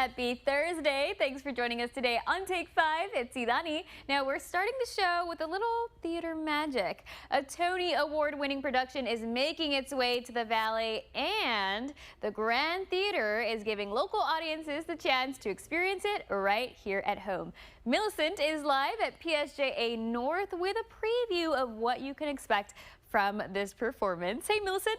Happy Thursday. Thanks for joining us today on Take 5. It's Idani. Now we're starting the show with a little theater magic. A Tony Award-winning production is making its way to the Valley, and the Grand Theater is giving local audiences the chance to experience it right here at home. Millicent is live at PSJA North with a preview of what you can expect from this performance. Hey, Millicent.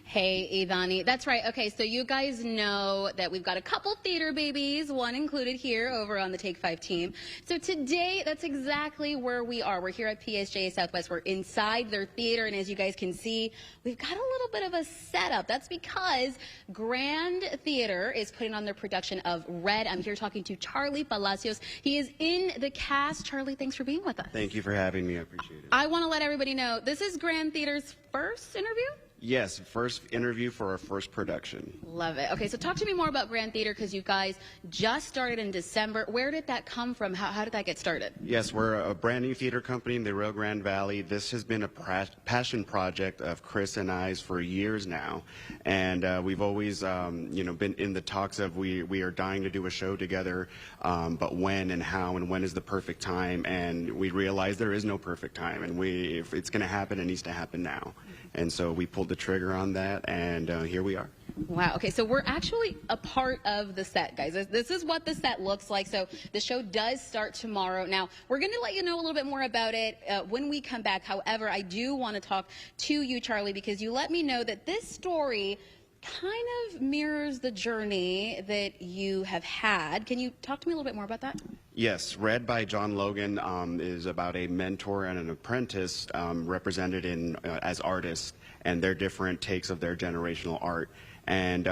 Hey, Ivani. That's right. Okay, so you guys know that we've got a couple theater babies, one included here over on the Take 5 team. So today, that's exactly where we are. We're here at PSJA Southwest. We're inside their theater, and as you guys can see, we've got a little bit of a setup. That's because Grand Theater is putting on their production of Red. I'm here talking to Charlie Palacios. He is in the cast. Charlie, thanks for being with us. Thank you for having me. I appreciate it. I want to let everybody know, this is Grand Theater's first interview? Yes, first interview for our first production. Love it. Okay, so talk to me more about Grand Theater, because you guys just started in December. Where did that come from? How did that get started? Yes, we're a brand new theater company in the Rio Grande Valley. This has been a passion project of Chris and I's for years now, and we've always, been in the talks of we are dying to do a show together, but when and how and when is the perfect time? And we realized there is no perfect time, and if it's going to happen, it needs to happen now. And so we pulled the trigger on that, and here we are. Wow. Okay, so we're actually a part of the set, guys. This is what the set looks like. So the show does start tomorrow. Now, we're going to let you know a little bit more about it when we come back. However, I do want to talk to you, Charlie, because you let me know that this story kind of mirrors the journey that you have had. Can you talk to me a little bit more about that? Yes, Red by John Logan is about a mentor and an apprentice represented as artists and their different takes of their generational art. And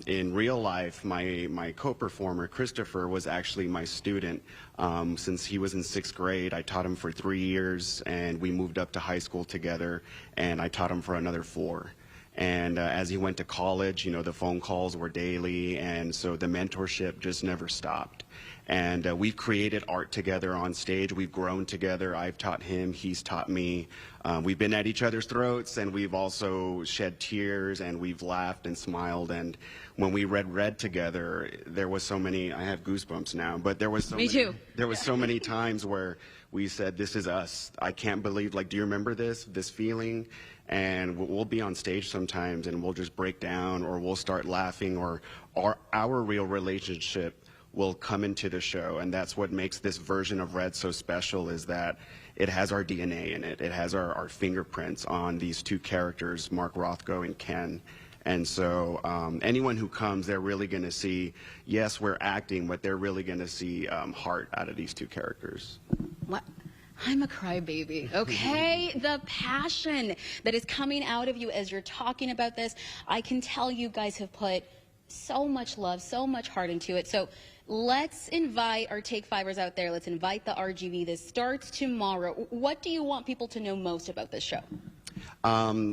in real life, my co-performer, Christopher, was actually my student. Since he was in 6th grade, I taught him for 3 years, and we moved up to high school together, and I taught him for another 4. And as he went to college, the phone calls were daily, and so the mentorship just never stopped. And we've created art together on stage. We've grown together. I've taught him. He's taught me. We've been at each other's throats, and we've also shed tears, and we've laughed and smiled. And when we read Red together, there was so many. I have goosebumps now, but there was so Me too. There was so many times where we said, "This is us. I can't believe. Do you remember this feeling?" And we'll be on stage sometimes, and we'll just break down, or we'll start laughing, or our real relationship will come into the show. And that's what makes this version of Red so special, is that it has our DNA in it. It has our fingerprints on these two characters, Mark Rothko and Ken. And so anyone who comes, they're really going to see, yes, we're acting, but they're really going to see heart out of these two characters. What? I'm a crybaby, okay? The passion that is coming out of you as you're talking about this, I can tell you guys have put so much love, so much heart into it. So let's invite our Take 5ers out there. Let's invite the RGV. This starts tomorrow. What do you want people to know most about this show?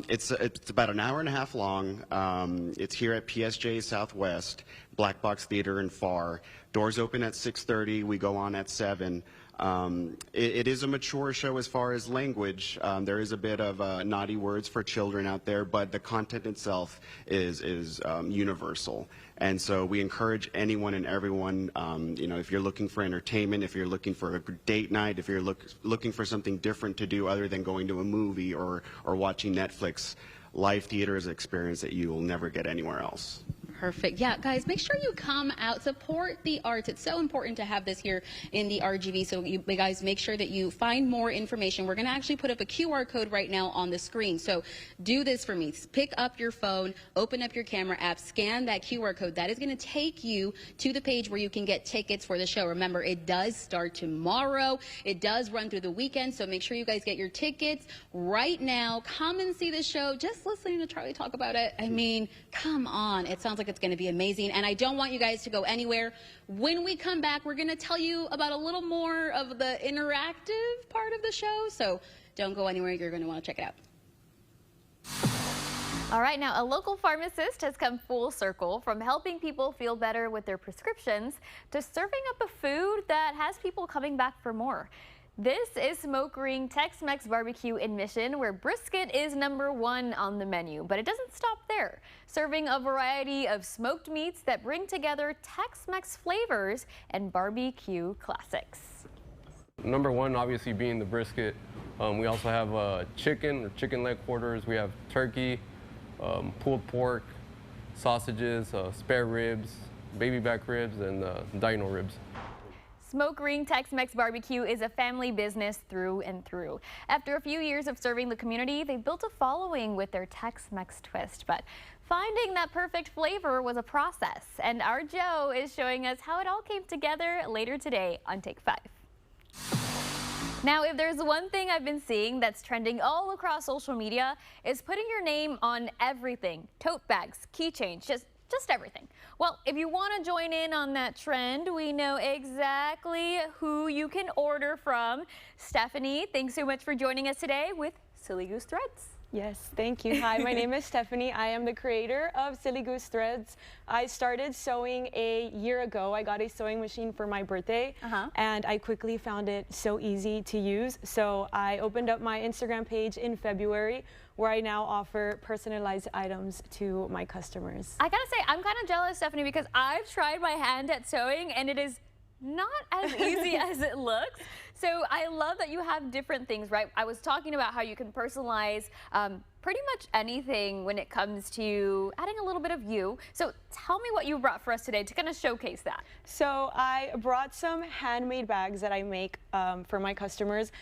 It's about an hour and a half long. It's here at PSJA Southwest, Black Box Theater in FAR. Doors open at 6:30. We go on at 7. It is a mature show as far as language. There is a bit of naughty words for children out there, but the content itself is universal. And so we encourage anyone and everyone, if you're looking for entertainment, if you're looking for a date night, if you're looking for something different to do other than going to a movie or watching Netflix, live theater is an experience that you will never get anywhere else. Perfect. Yeah, guys, make sure you come out, support the arts. It's so important to have this here in the RGV. So you guys make sure that you find more information. We're going to actually put up a QR code right now on the screen. So do this for me. Pick up your phone, open up your camera app, scan that QR code. That is going to take you to the page where you can get tickets for the show. Remember, it does start tomorrow. It does run through the weekend. So make sure you guys get your tickets right now. Come and see the show. Just listening to Charlie talk about it, I mean, come on. It sounds like it's going to be amazing, and I don't want you guys to go anywhere. When we come back, we're going to tell you about a little more of the interactive part of the show, so don't go anywhere. You're going to want to check it out. All right, now a local pharmacist has come full circle from helping people feel better with their prescriptions to serving up a food that has people coming back for more. This is Smoke Ring Tex-Mex Barbecue in Mission, where brisket is #1 on the menu. But it doesn't stop there. Serving a variety of smoked meats that bring together Tex-Mex flavors and barbecue classics. #1 obviously being the brisket. We also have chicken or chicken leg quarters. We have turkey, pulled pork, sausages, spare ribs, baby back ribs, and dino ribs. Smoke Ring Tex-Mex Barbecue is a family business through and through. After a few years of serving the community, they built a following with their Tex-Mex twist. But finding that perfect flavor was a process, and our Joe is showing us how it all came together later today on Take 5. Now, if there's one thing I've been seeing that's trending all across social media, is putting your name on everything. Tote bags, keychains, just everything. Well, if you want to join in on that trend, we know exactly who you can order from. Stephanie, thanks so much for joining us today with Silly Goose Threads. Yes, thank you. Hi, my name is Stephanie. I am the creator of Silly Goose Threads. I started sewing a year ago. I got a sewing machine for my birthday, and I quickly found it so easy to use. So I opened up my Instagram page in February, where I now offer personalized items to my customers. I gotta say, I'm kind of jealous, Stephanie, because I've tried my hand at sewing, and it is not as easy as it looks. So I love that you have different things, right? I was talking about how you can personalize pretty much anything when it comes to adding a little bit of you. So tell me what you brought for us today to kind of showcase that. So I brought some handmade bags that I make for my customers.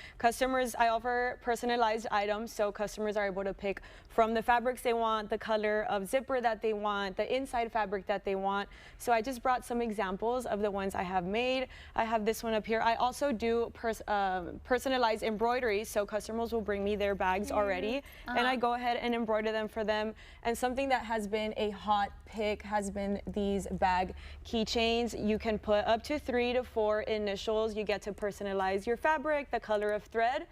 I offer personalized items, so customers are able to pick from the fabrics they want, the color of zipper that they want, the inside fabric that they want. So I just brought some examples of the ones I have made. I have this one up here. I also do personalized embroidery, so customers will bring me their bags already, and I go ahead and embroider them for them. And something that has been a hot pick has been these bag keychains. You can put up to 3 to 4 initials. You get to personalize your fabric, the color of thread,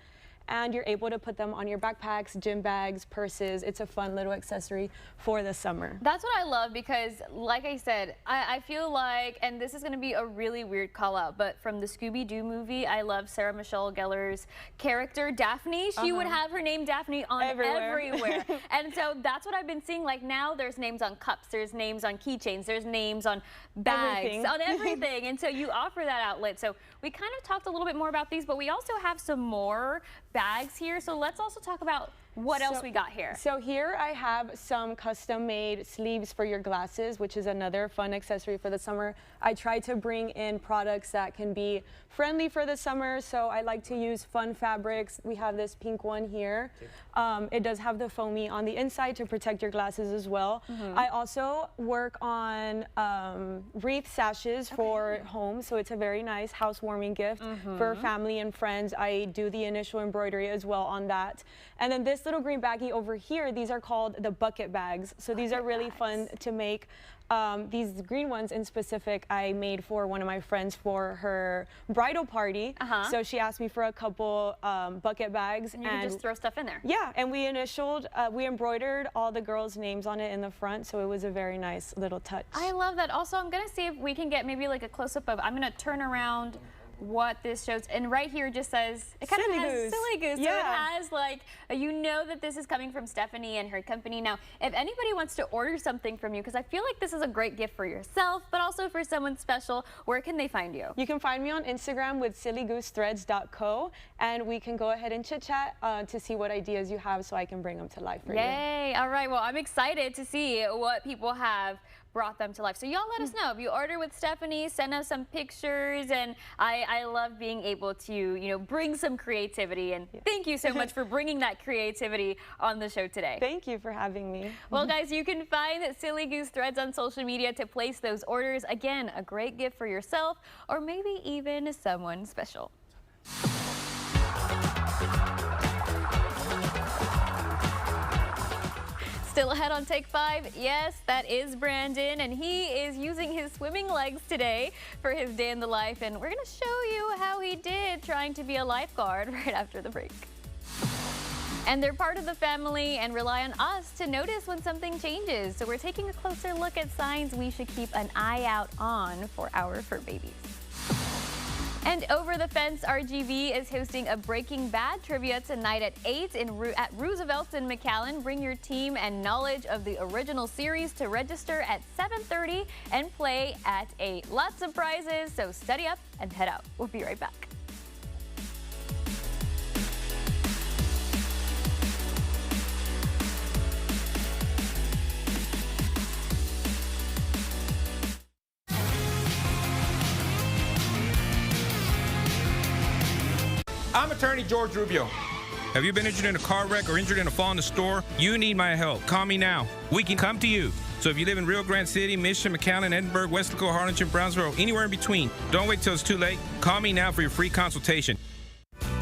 and you're able to put them on your backpacks, gym bags, purses. It's a fun little accessory for the summer. That's what I love because, like I said, I feel like, and this is going to be a really weird call out, but from the Scooby-Doo movie, I love Sarah Michelle Gellar's character, Daphne. She would have her name Daphne on everywhere. And so that's what I've been seeing. Like now there's names on cups, there's names on keychains, there's names on bags, on everything. And so you offer that outlet. So we kind of talked a little bit more about these, but we also have some more bags here. So let's also talk about what else we got here. So here I have some custom-made sleeves for your glasses, which is another fun accessory for the summer. I try to bring in products that can be friendly for the summer, so I like to use fun fabrics. We have this pink one here. It does have the foamy on the inside to protect your glasses as well. I also work on wreath sashes for home, so it's a very nice housewarming gift for family and friends. I do the initial embroidery as well on that. And then this little green baggie over here, these are called the bucket bags. So these are really fun to make. These green ones in specific, I made for one of my friends for her bridal party. So she asked me for a couple bucket bags. And you can just throw stuff in there. Yeah, and we embroidered all the girls' names on it in the front, so it was a very nice little touch. I love that. Also, I'm gonna see if we can get maybe like a close-up of, I'm gonna turn around what this shows, and right here it just says, it kind of has Silly Goose. So it has like, you know that this is coming from Stephanie and her company. Now, if anybody wants to order something from you, because I feel like this is a great gift for yourself, but also for someone special, where can they find you? You can find me on Instagram with sillygoosethreads.co, and we can go ahead and chit-chat to see what ideas you have so I can bring them to life for you. Yay! All right, well, I'm excited to see what people have brought them to life. So y'all let us know. If you order with Stephanie, send us some pictures, and I love being able to, you know, bring some creativity, and thank you so much for bringing that creativity on the show today. Thank you for having me. Well, guys, you can find Silly Goose Threads on social media to place those orders. Again, a great gift for yourself or maybe even someone special. Still ahead on Take 5, yes, that is Brandon, and he is using his swimming legs today for his day in the life, and we're going to show you how he did trying to be a lifeguard right after the break. And they're part of the family and rely on us to notice when something changes, so we're taking a closer look at signs we should keep an eye out on for our fur babies. And Over the Fence RGV is hosting a Breaking Bad trivia tonight at 8 at Roosevelt's in McAllen. Bring your team and knowledge of the original series to register at 7:30 and play at 8. Lots of prizes, so study up and head out. We'll be right back. I'm attorney George Rubio. Have you been injured in a car wreck or injured in a fall in the store? You need my help. Call me now. We can come to you. So if you live in Rio Grande City, Mission, McAllen, Edinburgh, Weslaco, Harlingen, Brownsville, anywhere in between, don't wait till it's too late. Call me now for your free consultation.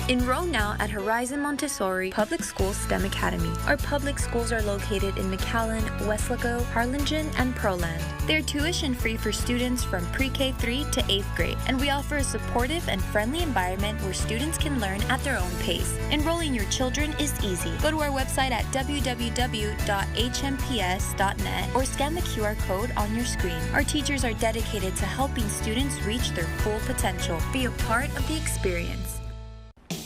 Enroll now at Horizon Montessori Public Schools STEM Academy. Our public schools are located in McAllen, Weslaco, Harlingen, and Pearland. They're tuition-free for students from pre-K 3 to 8th grade, and we offer a supportive and friendly environment where students can learn at their own pace. Enrolling your children is easy. Go to our website at www.hmps.net or scan the QR code on your screen. Our teachers are dedicated to helping students reach their full potential. Be a part of the experience.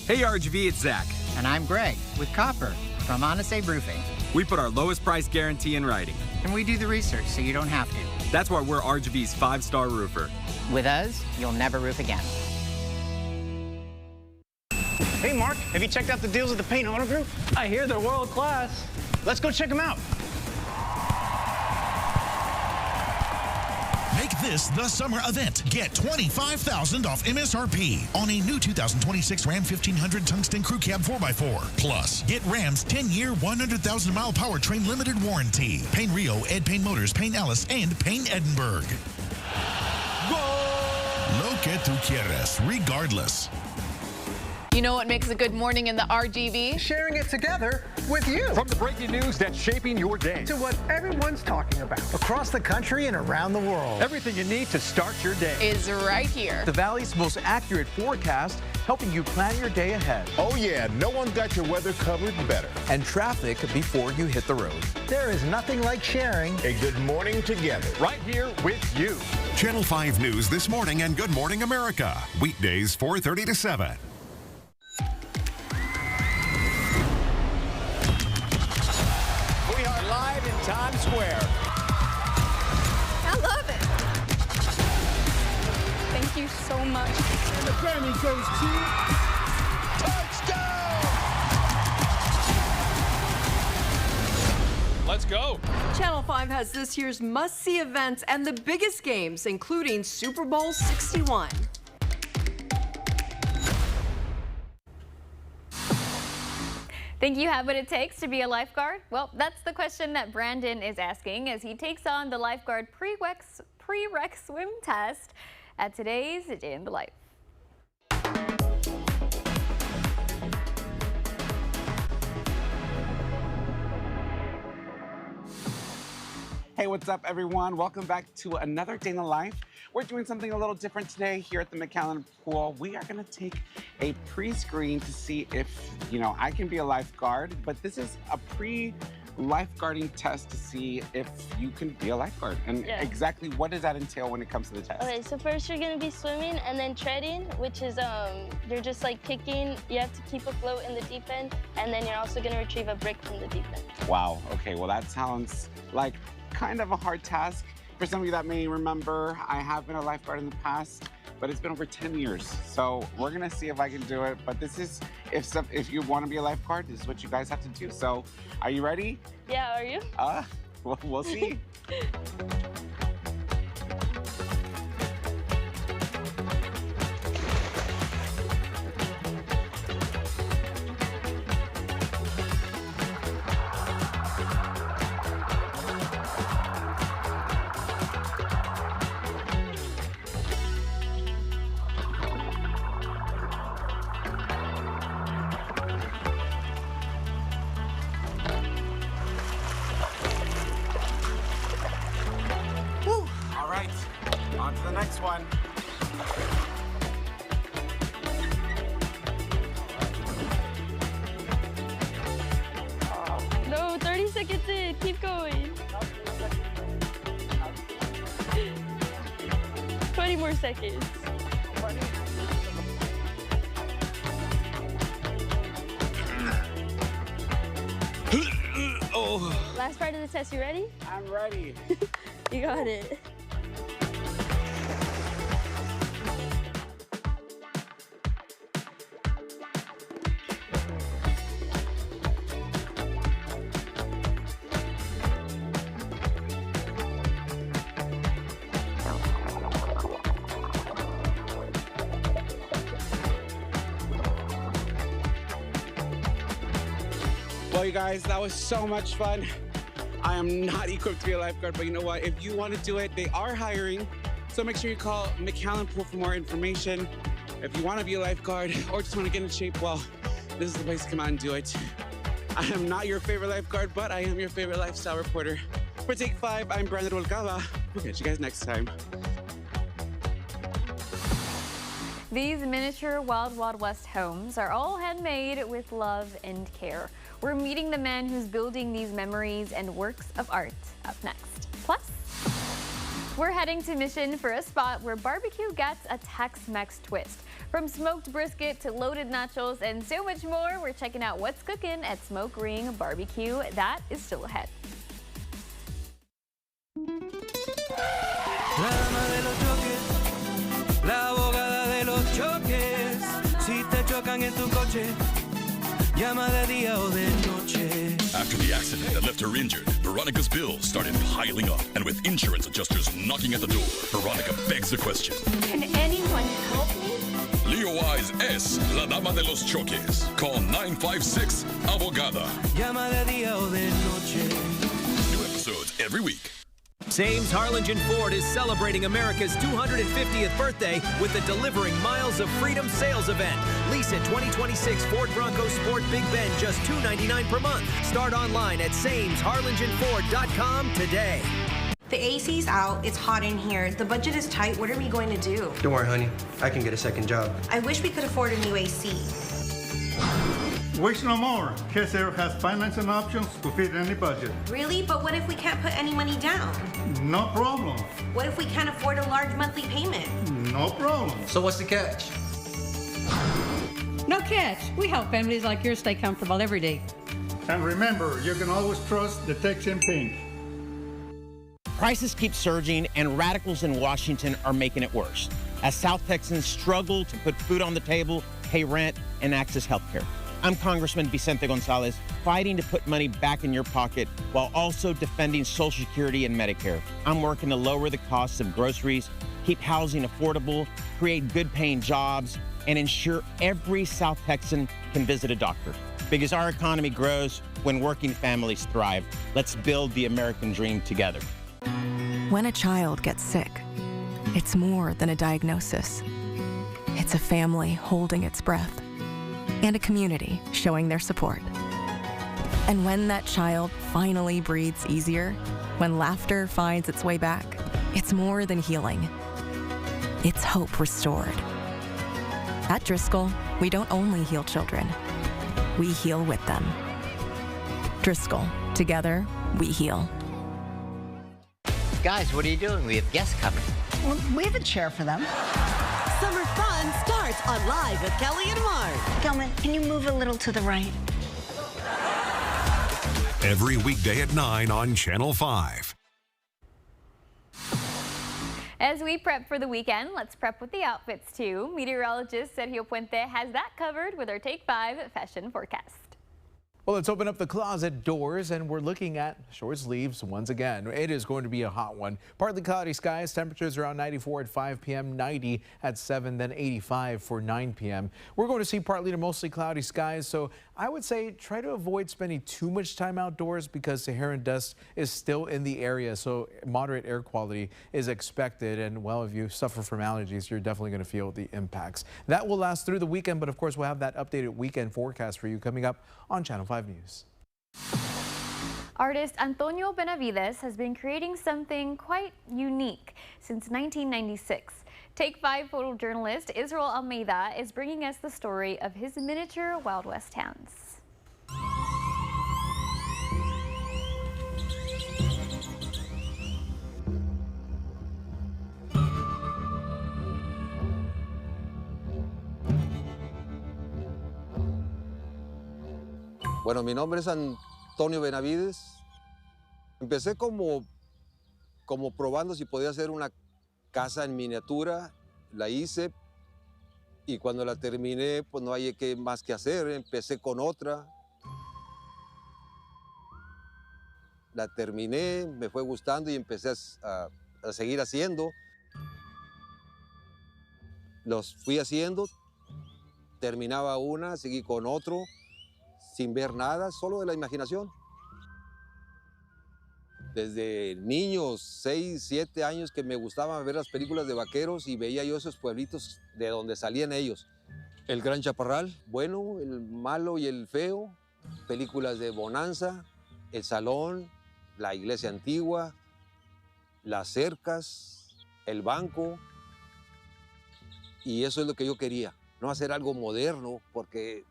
Hey RGV, it's Zach. And I'm Greg with Copper from Honest Abe Roofing. We put our lowest price guarantee in writing. And we do the research so you don't have to. That's why we're RGV's 5-star roofer. With us, you'll never roof again. Hey Mark, have you checked out the deals at the Paint Auto Group? I hear they're world class. Let's go check them out. Make this the summer event. Get $25,000 off MSRP on a new 2026 Ram 1500 Tungsten Crew Cab 4x4. Plus, get Ram's 10-year, 100,000-mile powertrain limited warranty. Payne Rio, Ed Payne Motors, Payne Alice, and Payne Edinburgh. Lo que tú quieres, regardless. You know what makes a good morning in the RGV? Sharing it together with you. From the breaking news that's shaping your day to what everyone's talking about across the country and around the world. Everything you need to start your day is right here. The Valley's most accurate forecast, helping you plan your day ahead. Oh yeah, no one's got your weather covered better. And traffic before you hit the road. There is nothing like sharing a good morning together. Right here with you. Channel 5 News This Morning and Good Morning America. Weekdays 4:30 to 7. Live in Times Square. I love it. Thank you so much. And the Grammy goes to touchdown. Let's go. Channel 5 has this year's must-see events and the biggest games, including Super Bowl 61. Think you have what it takes to be a lifeguard? Well, that's the question that Brandon is asking as he takes on the lifeguard prereq swim test at today's Day in the Life. Hey, what's up, everyone? Welcome back to another Day in the Life. We're doing something a little different today here at the McAllen Pool. We are going to take a pre-screen to see if, I can be a lifeguard, but this is a pre-lifeguarding test to see if you can be a lifeguard. And exactly what does that entail when it comes to the test? Okay, so first you're going to be swimming and then treading, which is you're just like kicking. You have to keep afloat in the deep end, and then you're also going to retrieve a brick from the deep end. Wow. Okay, well, that sounds like kind of a hard task. For some of you that may remember, I have been a lifeguard in the past, but it's been over 10 years. So we're gonna see if I can do it. But this is, if you wanna be a lifeguard, this is what you guys have to do. So are you ready? Yeah, are you? We'll see. On to the next one. No, 30 seconds in. Keep going. 20 more seconds. Oh. Last part of the test, you ready? I'm ready. You got it. Well, you guys, that was so much fun. I am not equipped to be a lifeguard, but you know what? If you want to do it, they are hiring. So make sure you call McAllen Pool for more information. If you want to be a lifeguard or just want to get in shape, well, this is the place to come out and do it. I am not your favorite lifeguard, but I am your favorite lifestyle reporter. For Take 5, I'm Brandon Rubalcaba. We'll catch you guys next time. These miniature Wild Wild West homes are all handmade with love and care. We're meeting the man who's building these memories and works of art up next. Plus, we're heading to Mission for a spot where barbecue gets a Tex-Mex twist. From smoked brisket to loaded nachos and so much more, we're checking out what's cooking at Smoke Ring Barbecue. That is still ahead. La abogada de los choques, si te chocan en tu coche, llama de día o de noche. After the accident that left her injured, Veronica's bills started piling up, and with insurance adjusters knocking at the door, Veronica begs the question. Can anyone help me? Leo Wise es la dama de los choques. Call 956 Abogada. Llama de día o de noche. New episodes every week. Sames Harlingen Ford is celebrating America's 250th birthday with the Delivering Miles of Freedom sales event. Lease a 2026 Ford Bronco Sport Big Bend just $299 per month. Start online at samesharlingenford.com today. The AC's out. It's hot in here. The budget is tight. What are we going to do? Don't worry, honey. I can get a second job. I wish we could afford a new AC. Wish no more. KSAIR has financing options to fit any budget. Really? But what if we can't put any money down? No problem. What if we can't afford a large monthly payment? No problem. So what's the catch? No catch. We help families like yours stay comfortable every day. And remember, you can always trust the Texan Pink. Prices keep surging, and radicals in Washington are making it worse as South Texans struggle to put food on the table, pay rent, and access health care. I'm Congressman Vicente Gonzalez, fighting to put money back in your pocket while also defending Social Security and Medicare. I'm working to lower the costs of groceries, keep housing affordable, create good-paying jobs, and ensure every South Texan can visit a doctor. Because our economy grows when working families thrive. Let's build the American dream together. When a child gets sick, it's more than a diagnosis. It's a family holding its breath and a community showing their support. And when that child finally breathes easier, when laughter finds its way back, it's more than healing. It's hope restored. At Driscoll, we don't only heal children, we heal with them. Driscoll, together, we heal. Guys, what are you doing? We have guests coming. Well, we have a chair for them. Summer fun starts on Live with Kelly and Mark. Gelman, can you move a little to the right? Every weekday at 9 on Channel 5. As we prep for the weekend, let's prep with the outfits too. Meteorologist Sergio Puente has that covered with our Take 5 fashion forecast. Well, let's open up the closet doors, and we're looking at short sleeves once again. It is going to be a hot one. Partly cloudy skies, temperatures around 94 at 5 p.m., 90 at 7, then 85 for 9 p.m. We're going to see partly to mostly cloudy skies, so I would say try to avoid spending too much time outdoors because Saharan dust is still in the area, so moderate air quality is expected. And, well, if you suffer from allergies, you're definitely going to feel the impacts. That will last through the weekend, but of course we'll have that updated weekend forecast for you coming up on Channel 5 News. Artist Antonio Benavides has been creating something quite unique since 1996. Take 5 photojournalist Israel Almeida is bringing us the story of his miniature Wild West towns. Bueno, mi nombre es Antonio Antonio Benavides. Empecé como probando si podía hacer una casa en miniatura, la hice y cuando la terminé pues no hay más que hacer, empecé con otra. La terminé, me fue gustando y empecé a seguir haciendo. Los fui haciendo, terminaba una, seguí con otro, sin ver nada, solo de la imaginación. Desde niños, 6, 7 años, que me gustaba ver las películas de vaqueros y veía yo esos pueblitos de donde salían ellos. El Gran Chaparral, bueno, el malo y el feo, películas de Bonanza, El Salón, la Iglesia Antigua, las cercas, el banco. Y eso es lo que yo quería, no hacer algo moderno, porque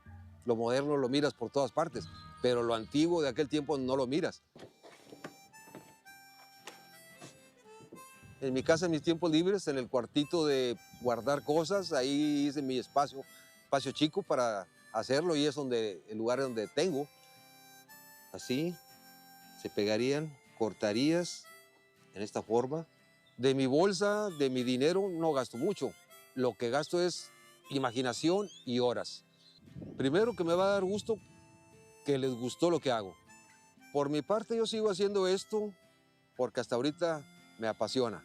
lo moderno lo miras por todas partes, pero lo antiguo de aquel tiempo no lo miras. En mi casa, en mis tiempos libres, en el cuartito de guardar cosas, ahí hice mi espacio chico para hacerlo y es el lugar donde tengo. Así, se pegarían, cortarías en esta forma. De mi bolsa, de mi dinero, no gasto mucho. Lo que gasto es imaginación y horas. Primero, que me va a dar gusto que les gustó lo que hago. Por mi parte, yo sigo haciendo esto porque hasta ahorita me apasiona.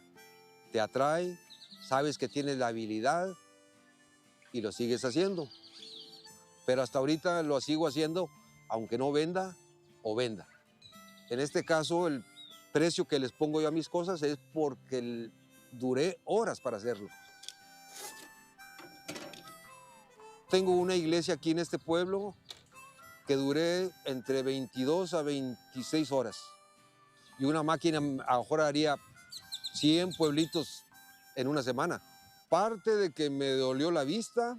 Te atrae, sabes que tienes la habilidad y lo sigues haciendo. Pero hasta ahorita lo sigo haciendo aunque no venda o venda. En este caso, el precio que les pongo yo a mis cosas es porque duré horas para hacerlo. Tengo una iglesia aquí en este pueblo que duré entre 22 a 26 horas. Y una máquina a lo mejor haría 100 pueblitos en una semana. Parte de que me dolió la vista,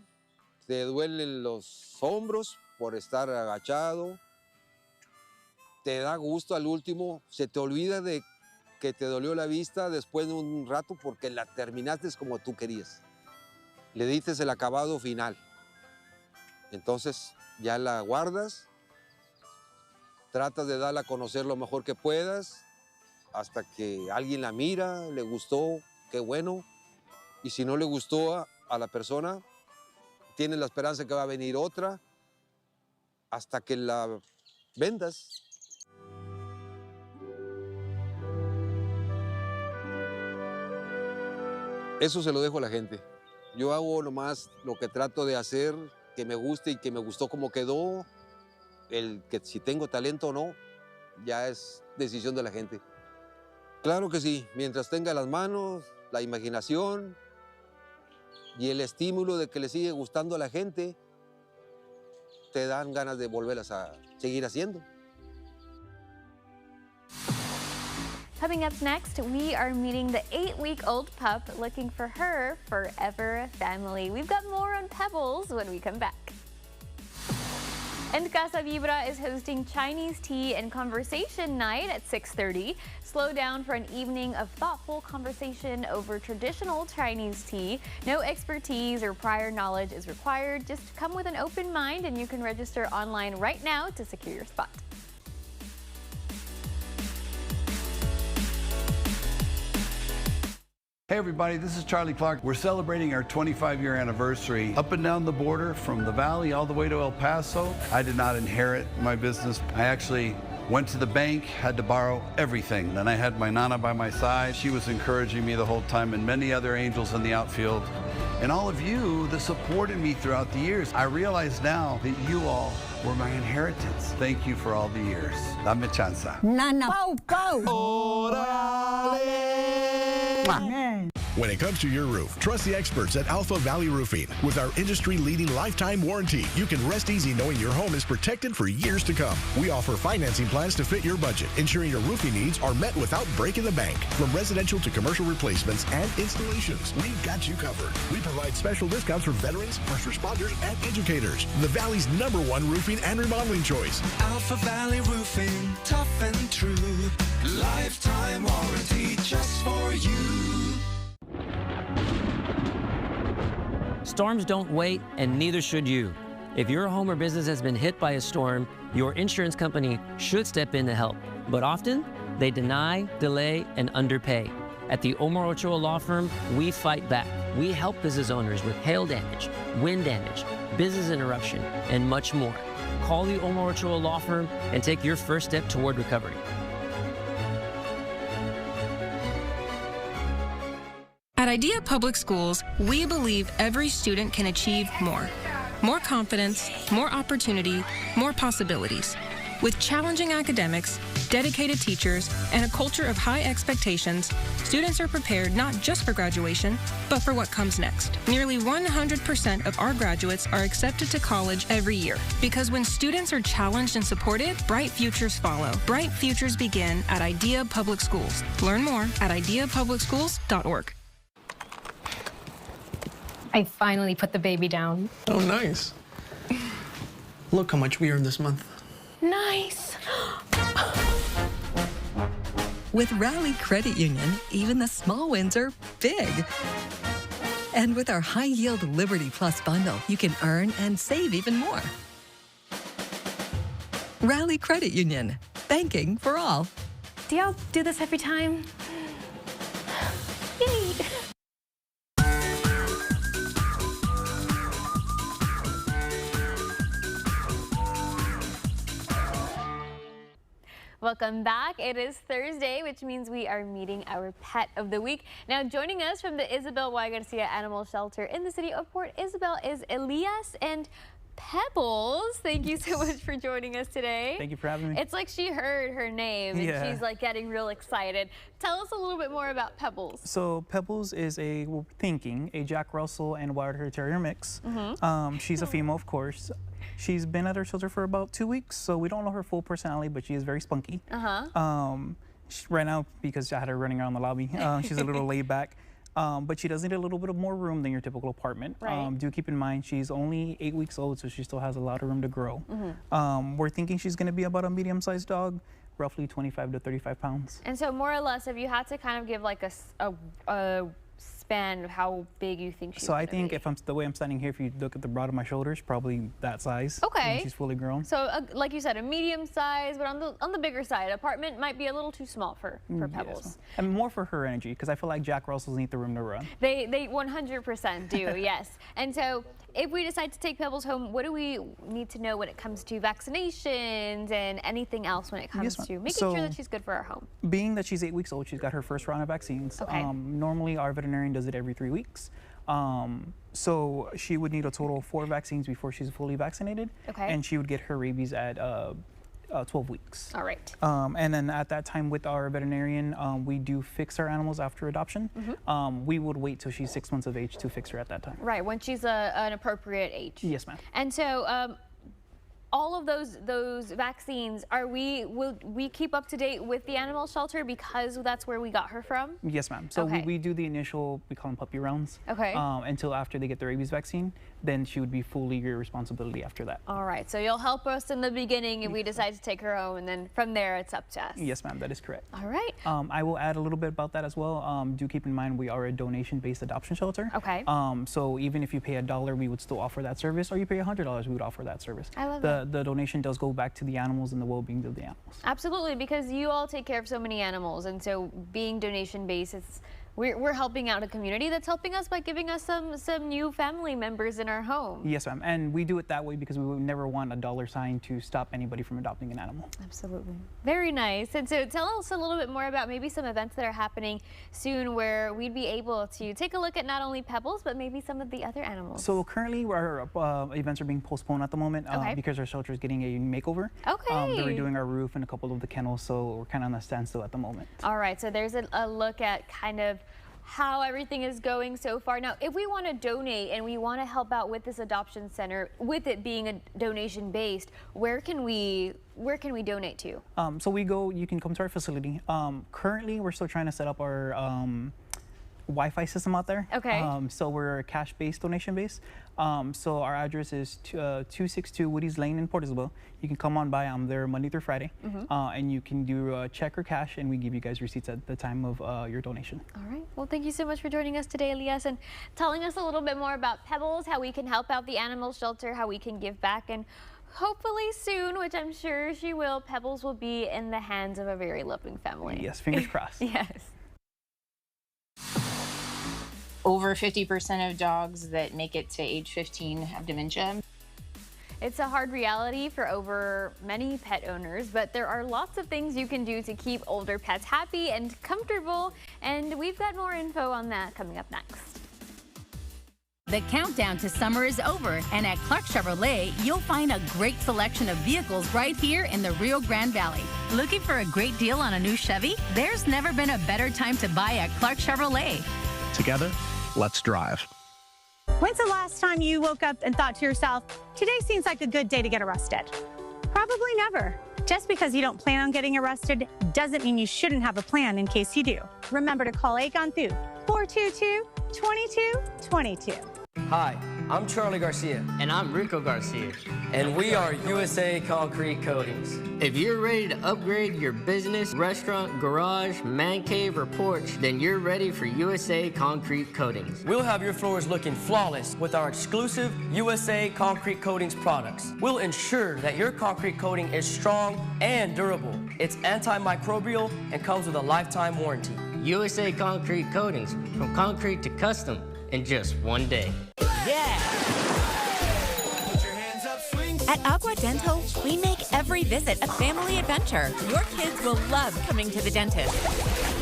te duelen los hombros por estar agachado, te da gusto al último, se te olvida de que te dolió la vista después de un rato porque la terminaste como tú querías. Le diste el acabado final. Entonces ya la guardas, tratas de darla a conocer lo mejor que puedas, hasta que alguien la mira, le gustó, qué bueno. Y si no le gustó a la persona, tienes la esperanza que va a venir otra hasta que la vendas. Eso se lo dejo a la gente. Yo hago nomás lo que trato de hacer, que me guste y que me gustó cómo quedó. El que si tengo talento o no, ya es decisión de la gente. Claro que sí, mientras tenga las manos, la imaginación y el estímulo de que le sigue gustando a la gente, te dan ganas de volverlas a seguir haciendo. Coming up next, we are meeting the 8-week-old pup looking for her forever family. We've got more on Pebbles when we come back. And Casa Vibra is hosting Chinese tea and conversation night at 6:30. Slow down for an evening of thoughtful conversation over traditional Chinese tea. No expertise or prior knowledge is required. Just come with an open mind and you can register online right now to secure your spot. Hey everybody, this is Charlie Clark. We're celebrating our 25-year anniversary up and down the border from the Valley all the way to El Paso. I did not inherit my business. I actually went to the bank, had to borrow everything. Then I had my Nana by my side. She was encouraging me the whole time, and many other angels in the outfield. And all of you that supported me throughout the years. I realize now that you all were my inheritance. Thank you for all the years. Dame chanza. Nana. Go. When it comes to your roof, trust the experts at Alpha Valley Roofing. With our industry-leading lifetime warranty, you can rest easy knowing your home is protected for years to come. We offer financing plans to fit your budget, ensuring your roofing needs are met without breaking the bank. From residential to commercial replacements and installations, we've got you covered. We provide special discounts for veterans, first responders, and educators. The Valley's #1 roofing and remodeling choice. Alpha Valley Roofing, tough and true. Lifetime warranty just for you. Storms don't wait, and neither should you. If your home or business has been hit by a storm, your insurance company should step in to help. But often, they deny, delay, and underpay. At the Omar Ochoa Law Firm, we fight back. We help business owners with hail damage, wind damage, business interruption, and much more. Call the Omar Ochoa Law Firm and take your first step toward recovery. At Idea Public Schools, we believe every student can achieve more. More confidence, more opportunity, more possibilities. With challenging academics, dedicated teachers, and a culture of high expectations, students are prepared not just for graduation, but for what comes next. Nearly 100% of our graduates are accepted to college every year. Because when students are challenged and supported, bright futures follow. Bright futures begin at Idea Public Schools. Learn more at ideapublicschools.org. I finally put the baby down. Oh, nice. Look how much we earned this month. Nice. With Rally Credit Union, even the small wins are big. And with our high-yield Liberty Plus bundle, you can earn and save even more. Rally Credit Union, banking for all. Do y'all do this every time? Yay! Welcome back. It is Thursday, which means we are meeting our pet of the week. Now, joining us from the Isabel Y. Garcia Animal Shelter in the city of Port Isabel is Elias and Pebbles. Thank you so much for joining us today. Thank you for having me. It's like she heard her name and she's like getting real excited. Tell us a little bit more about Pebbles. So Pebbles is a Jack Russell and Wild Hair Terrier mix. She's a female, of course. She's been at our shelter for about 2 weeks, so we don't know her full personality, but she is very spunky. Right now, because I had her running around the lobby, she's a little laid back. But she does need a little bit of more room than your typical apartment. Do keep in mind, she's only 8 weeks old, so she still has a lot of room to grow. We're thinking she's going to be about a medium-sized dog, roughly 25 to 35 pounds. And so more or less, if you had to kind of give like a span of how big you think she's So I think if the way I'm standing here, if you look at the broad of my shoulders, probably that size. Okay. When she's fully grown. So like you said, a medium size, but on the bigger side. Apartment might be a little too small for Pebbles. Yes, and more for her energy, because I feel like Jack Russells need the room to run. They 100% do, yes. And so if we decide to take Pebbles home, what do we need to know when it comes to vaccinations and anything else when it comes to making sure that she's good for our home? Being that she's 8 weeks old, she's got her first round of vaccines. Normally, our veterinarian does it every 3 weeks. So she would need a total of 4 vaccines before she's fully vaccinated. And she would get her rabies at 12 weeks. All right. And then at that time with our veterinarian, we do fix our animals after adoption. We would wait till she's 6 months of age to fix her at that time. Right, when she's an appropriate age. Yes, ma'am. And so all of those vaccines, will we keep up to date with the animal shelter because that's where we got her from? Yes, ma'am. So we do the initial, we call them puppy rounds. Until after they get the rabies vaccine, then she would be fully your responsibility after that. All right, so you'll help us in the beginning if we decide to take her home, and then from there it's up to us. Yes, ma'am, that is correct. All right. I will add a little bit about that as well. Do keep in mind we are a donation-based adoption shelter. So even if you pay $1, we would still offer that service, or you pay $100, we would offer that service. I love that. The donation does go back to the animals and the well-being of the animals. Absolutely, because you all take care of so many animals, and so being donation-based, we're helping out a community that's helping us by giving us some new family members in our home. Yes, ma'am, and we do it that way because we would never want a dollar sign to stop anybody from adopting an animal. Absolutely. Very nice. And so tell us a little bit more about maybe some events that are happening soon where we'd be able to take a look at not only Pebbles, but maybe some of the other animals. So currently our events are being postponed at the moment because our shelter is getting a makeover. They're redoing our roof and a couple of the kennels, so we're kind of on a standstill at the moment. All right, so there's a look at kind of how everything is going so far. Now, if we want to donate and we want to help out with this adoption center, with it being a donation based, where can we donate to? So you can come to our facility. Currently, we're still trying to set up our Wi-Fi system out there. Okay. So we're cash-based, donation-based. So our address is 262 Woody's Lane in Port Isabel. You can come on by. I'm there Monday through Friday. And you can do check or cash, and we give you guys receipts at the time of your donation. All right. Well, thank you so much for joining us today, Elias, and telling us a little bit more about Pebbles, how we can help out the animal shelter, how we can give back, and hopefully soon, which I'm sure she will, Pebbles will be in the hands of a very loving family. Yes, fingers crossed. Yes. Over 50% of dogs that make it to age 15 have dementia. It's a hard reality for over many pet owners, but there are lots of things you can do to keep older pets happy and comfortable, and we've got more info on that coming up next. The countdown to summer is over, and at Clark Chevrolet, you'll find a great selection of vehicles right here in the Rio Grande Valley. Looking for a great deal on a new Chevy? There's never been a better time to buy at Clark Chevrolet. Together, let's drive. When's the last time you woke up and thought to yourself, today seems like a good day to get arrested? Probably never. Just because you don't plan on getting arrested doesn't mean you shouldn't have a plan in case you do. Remember to call Aegon Thu, 422-2222. Hi, I'm Charlie Garcia. And I'm Rico Garcia. And we are USA Concrete Coatings. If you're ready to upgrade your business, restaurant, garage, man cave, or porch, then you're ready for USA Concrete Coatings. We'll have your floors looking flawless with our exclusive USA Concrete Coatings products. We'll ensure that your concrete coating is strong and durable. It's antimicrobial and comes with a lifetime warranty. USA Concrete Coatings, from concrete to custom, in just one day. Yeah! At Agua Dental, we make every visit a family adventure. Your kids will love coming to the dentist.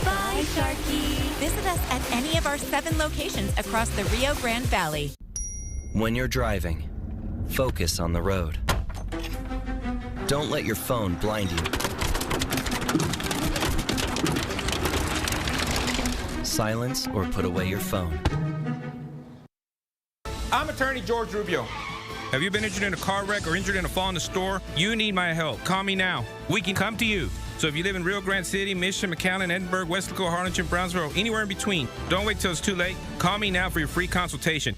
Bye, Sharky. Visit us at any of our 7 locations across the Rio Grande Valley. When you're driving, focus on the road. Don't let your phone blind you. Silence or put away your phone. I'm attorney George Rubio. Have you been injured in a car wreck or injured in a fall in the store? You need my help. Call me now. We can come to you. So if you live in Rio Grande City, Mission, McAllen, Edinburgh, Westlaco, Harlingen, Brownsville, anywhere in between, don't wait till it's too late. Call me now for your free consultation.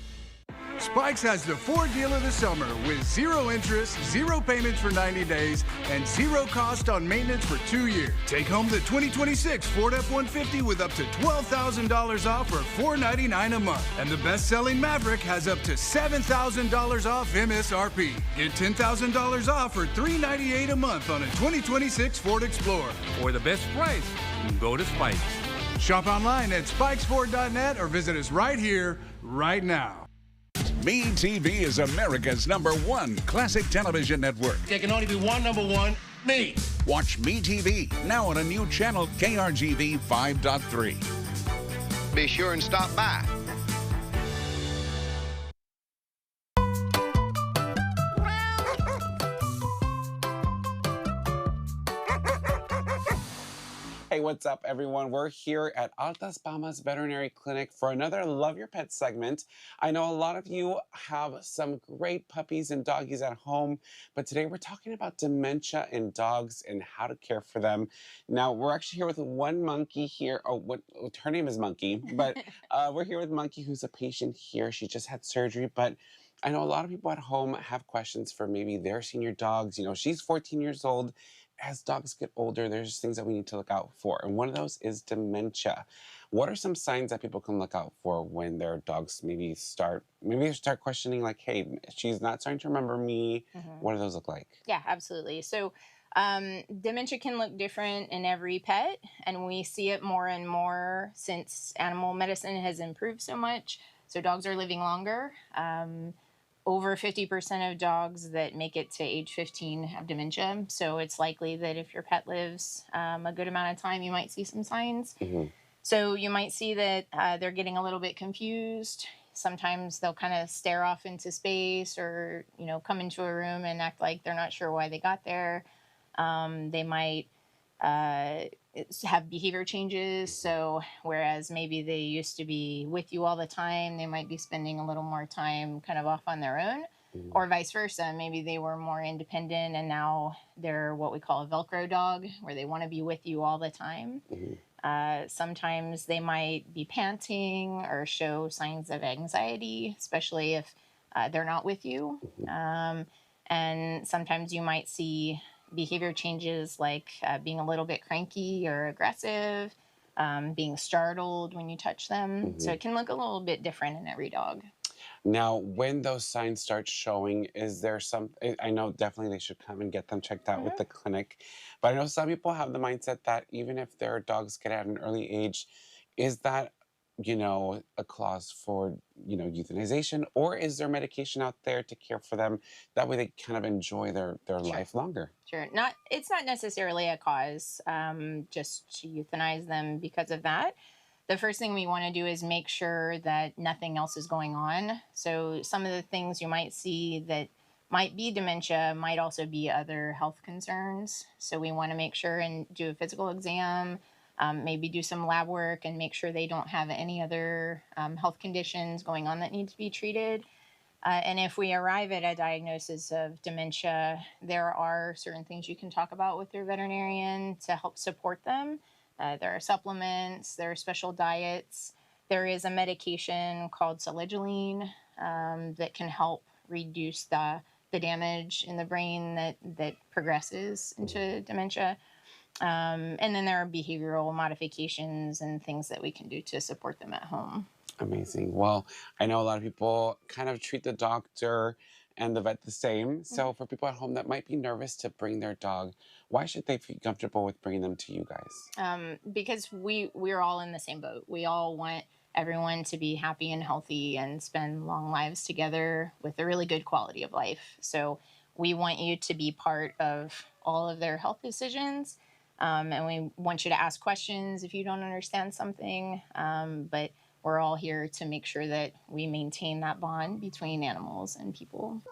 Spikes has the Ford deal of the summer with 0 interest, 0 payments for 90 days, and 0 cost on maintenance for 2 years. Take home the 2026 Ford F-150 with up to $12,000 off for $499 a month. And the best-selling Maverick has up to $7,000 off MSRP. Get $10,000 off for $398 a month on a 2026 Ford Explorer. For the best price, go to Spikes. Shop online at spikesford.net or visit us right here, right now. MeTV is America's #1 classic television network. There can only be one #1, me. Watch MeTV, now on a new channel, KRGV 5.3. Be sure and stop by. Hey, what's up, everyone? We're here at Altas Palmas Veterinary Clinic for another Love Your Pet segment. I know a lot of you have some great puppies and doggies at home, but today we're talking about dementia in dogs and how to care for them. Now, we're actually here with one monkey here. Her name is Monkey, but we're here with Monkey, who's a patient here. She just had surgery, but I know a lot of people at home have questions for maybe their senior dogs. You know, she's 14 years old. As dogs get older, there's things that we need to look out for, and one of those is dementia. What are some signs that people can look out for when their dogs maybe start questioning, like, hey, she's not starting to remember me? What do those look like? Yeah, absolutely. So dementia can look different in every pet, and we see it more and more since animal medicine has improved so much. So dogs are living longer. Over 50% of dogs that make it to age 15 have dementia. So it's likely that if your pet lives a good amount of time, you might see some signs. So you might see that they're getting a little bit confused. Sometimes they'll kind of stare off into space or, you know, come into a room and act like they're not sure why they got there. They might have behavior changes. So whereas maybe they used to be with you all the time, they might be spending a little more time kind of off on their own, or vice versa. Maybe they were more independent and now they're what we call a Velcro dog, where they want to be with you all the time. Sometimes they might be panting or show signs of anxiety, especially if they're not with you. And sometimes you might see behavior changes like being a little bit cranky or aggressive, being startled when you touch them. So it can look a little bit different in every dog. Now, when those signs start showing, is there some, I know definitely they should come and get them checked out with the clinic, but I know some people have the mindset that even if their dogs get at an early age, is that, you know, a clause for, you know, euthanization, or is there medication out there to care for them? That way they kind of enjoy their life longer. Sure. It's not necessarily a cause just to euthanize them because of that. The first thing we want to do is make sure that nothing else is going on. So some of the things you might see that might be dementia might also be other health concerns. So we want to make sure and do a physical exam, maybe do some lab work and make sure they don't have any other health conditions going on that need to be treated. And if we arrive at a diagnosis of dementia, there are certain things you can talk about with your veterinarian to help support them. There are supplements, there are special diets. There is a medication called saligeline that can help reduce the damage in the brain that progresses into dementia. And then there are behavioral modifications and things that we can do to support them at home. Amazing. Well, I know a lot of people kind of treat the doctor and the vet the same. So for people at home that might be nervous to bring their dog, why should they feel comfortable with bringing them to you guys? Because we're all in the same boat. We all want everyone to be happy and healthy and spend long lives together with a really good quality of life. So we want you to be part of all of their health decisions. And we want you to ask questions if you don't understand something. But we're all here to make sure that we maintain that bond between animals and people.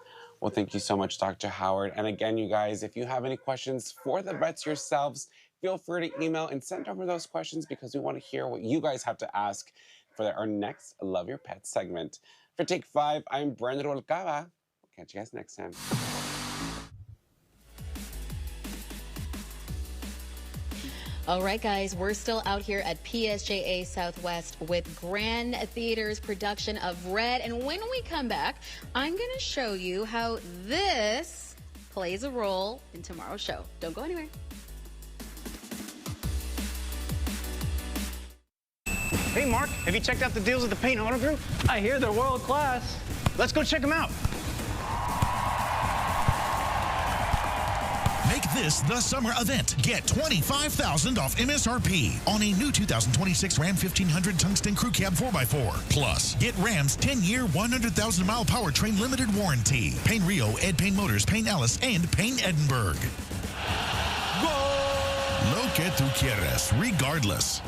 Well, thank you so much, Dr. Howard. And again, you guys, if you have any questions for the vets yourselves, feel free to email and send over those questions because we want to hear what you guys have to ask for our next Love Your Pets segment. For Take 5, I'm Brandon Rubalcaba. We'll catch you guys next time. All right, guys, we're still out here at PSJA Southwest with Grand Theater's production of Red. And when we come back, I'm going to show you how this plays a role in tomorrow's show. Don't go anywhere. Hey, Mark, have you checked out the deals at the Paint Auto Group? I hear they're world class. Let's go check them out. Make this the summer event. Get $25,000 off MSRP on a new 2026 Ram 1500 Tungsten Crew Cab 4x4. Plus, get Ram's 10-year, 100,000-mile powertrain limited warranty. Payne Rio, Ed Payne Motors, Payne Ellis, and Payne Edinburgh. Lo que tú quieres, regardless.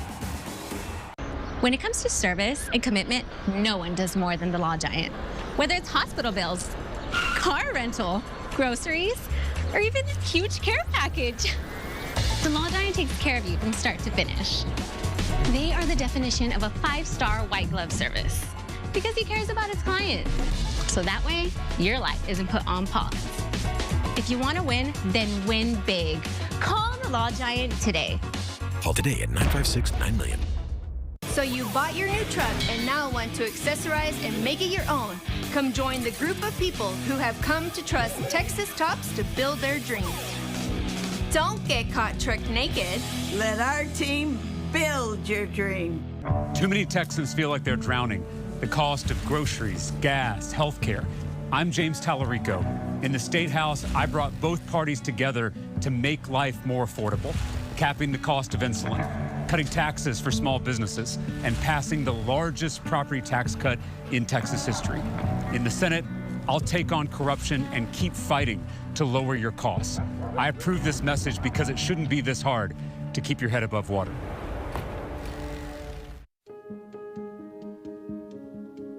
When it comes to service and commitment, no one does more than the Law Giant. Whether it's hospital bills, car rental, groceries, or even a huge care package. The Law Giant takes care of you from start to finish. They are the definition of a 5-star white glove service because he cares about his client. So that way, your life isn't put on pause. If you want to win, then win big. Call the Law Giant today. Call today at 956-9000000. So you bought your new truck and now want to accessorize and make it your own. Come join the group of people who have come to trust Texas Tops to build their dreams. Don't get caught truck naked. Let our team build your dream. Too many Texans feel like they're drowning. The cost of groceries, gas, healthcare. I'm James Tallarico. In the State House, I brought both parties together to make life more affordable, capping the cost of insulin, cutting taxes for small businesses, and passing the largest property tax cut in Texas history. In the Senate, I'll take on corruption and keep fighting to lower your costs. I approve this message because it shouldn't be this hard to keep your head above water.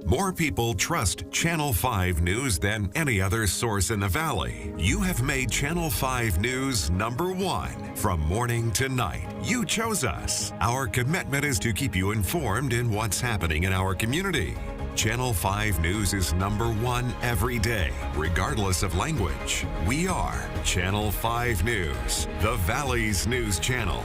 More people trust Channel 5 News than any other source in the Valley. You have made Channel 5 News #1 from morning to night. You chose us. Our commitment is to keep you informed in what's happening in our community. Channel 5 News is #1 every day, regardless of language. We are Channel 5 News, the Valley's news channel.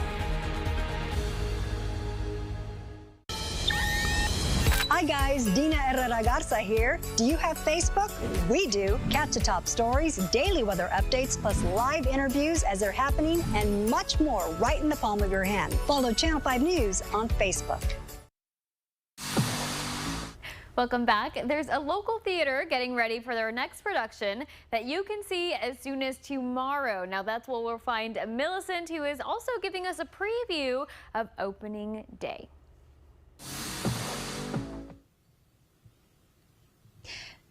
guys, Dina Herrera Garza here. Do you have Facebook? We do. Catch the top stories, daily weather updates, plus live interviews as they're happening, and much more right in the palm of your hand. Follow Channel 5 News on Facebook. Welcome back. There's a local theater getting ready for their next production that you can see as soon as tomorrow. Now that's where we'll find Millicent, who is also giving us a preview of opening day.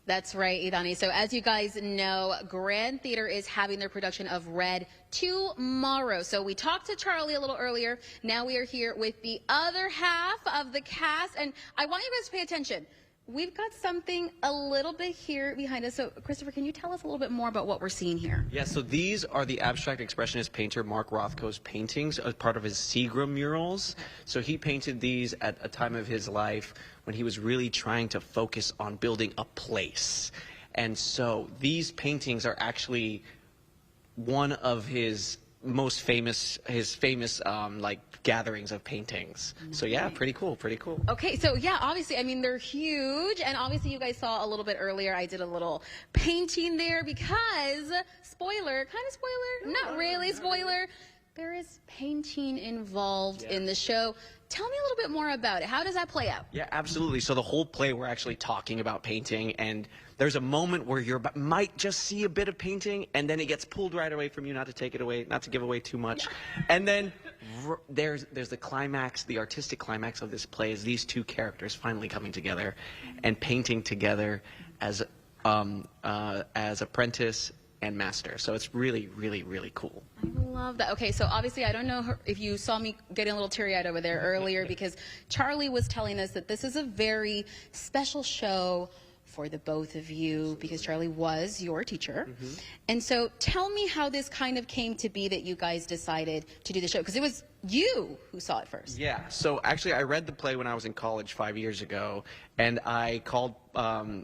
That's right, Idani. So as you guys know, Grand Theater is having their production of Red tomorrow. So we talked to Charlie a little earlier. Now we are here with the other half of the cast. And I want you guys to pay attention. We've got something a little bit here behind us. So, Christopher, can you tell us a little bit more about what we're seeing here? Yeah, so these are the abstract expressionist painter Mark Rothko's paintings as part of his Seagram murals. So he painted these at a time of his life when he was really trying to focus on building a place. And so these paintings are actually one of his most famous, like gatherings of paintings. So yeah, pretty cool, pretty cool. Okay, so yeah, obviously, I mean, they're huge, and obviously you guys saw a little bit earlier, I did a little painting there because, spoiler, kind of spoiler, not really spoiler, there is painting involved in the show. Tell me a little bit more about it. How does that play out? Yeah, absolutely. So the whole play, we're actually talking about painting, and there's a moment where you might just see a bit of painting, and then it gets pulled right away from you, not to take it away, not to give away too much. And then there's the climax, the artistic climax of this play is these two characters finally coming together and painting together as apprentice and master. So it's really, really, really cool. I love that. Okay, so obviously I don't know if you saw me getting a little teary-eyed over there earlier because Charlie was telling us that this is a very special show for the both of you because Charlie was your teacher. And so tell me how this kind of came to be that you guys decided to do the show, because it was you who saw it first. Yeah, so actually I read the play when I was in college 5 years ago, and I called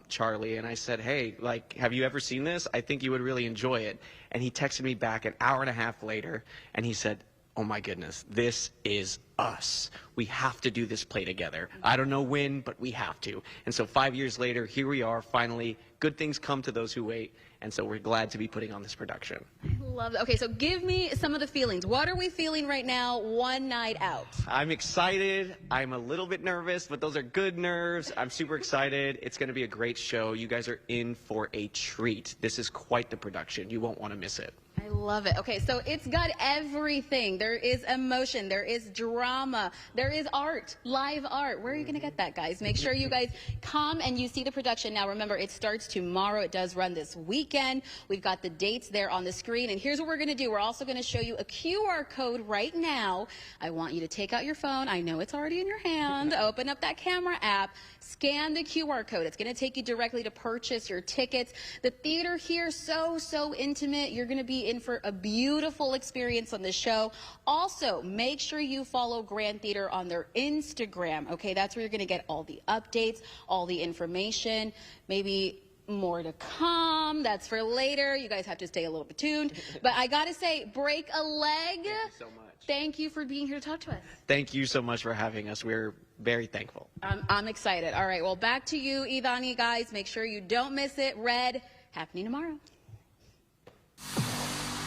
Charlie and I said, hey, like, have you ever seen this? I think you would really enjoy it. And he texted me back an hour and a half later and he said, oh my goodness, this is us. We have to do this play together. I don't know when, but we have to. And so 5 years later, here we are, finally. Good things come to those who wait. And so we're glad to be putting on this production. I love that. Okay, so give me some of the feelings. What are we feeling right now, one night out? I'm excited. I'm a little bit nervous, but those are good nerves. I'm super excited. It's going to be a great show. You guys are in for a treat. This is quite the production. You won't want to miss it. I love it. Okay, so it's got everything. There is emotion, there is drama, there is art, live art. Where are you going to get that, guys? Make sure you guys come and you see the production. Now, remember, it starts tomorrow. It does run this weekend. We've got the dates there on the screen. And here's what we're going to do. We're also going to show you a QR code right now. I want you to take out your phone. I know it's already in your hand. Open up that camera app. Scan the QR code. It's going to take you directly to purchase your tickets. The theater here, so intimate. You're going to be in for a beautiful experience on the show. Also, make sure you follow Grand Theater on their Instagram. Okay, that's where you're going to get all the updates, all the information, maybe more to come. That's for later. You guys have to stay a little bit tuned. But I got to say, break a leg. Thank you so much. Thank you for being here to talk to us. Thank you so much for having us. We're very thankful. I'm excited. All right, well, back to you, Idani, guys. Make sure you don't miss it. Red, happening tomorrow.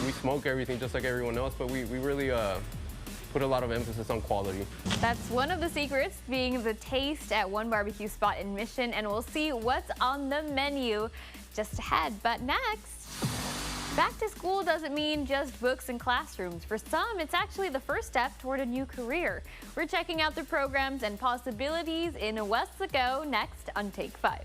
We smoke everything just like everyone else, but we really put a lot of emphasis on quality. That's one of the secrets, being the taste at one barbecue spot in Mission, and we'll see what's on the menu just ahead. But next, back to school doesn't mean just books and classrooms. For some, it's actually the first step toward a new career. We're checking out the programs and possibilities in Weslaco next on Take 5.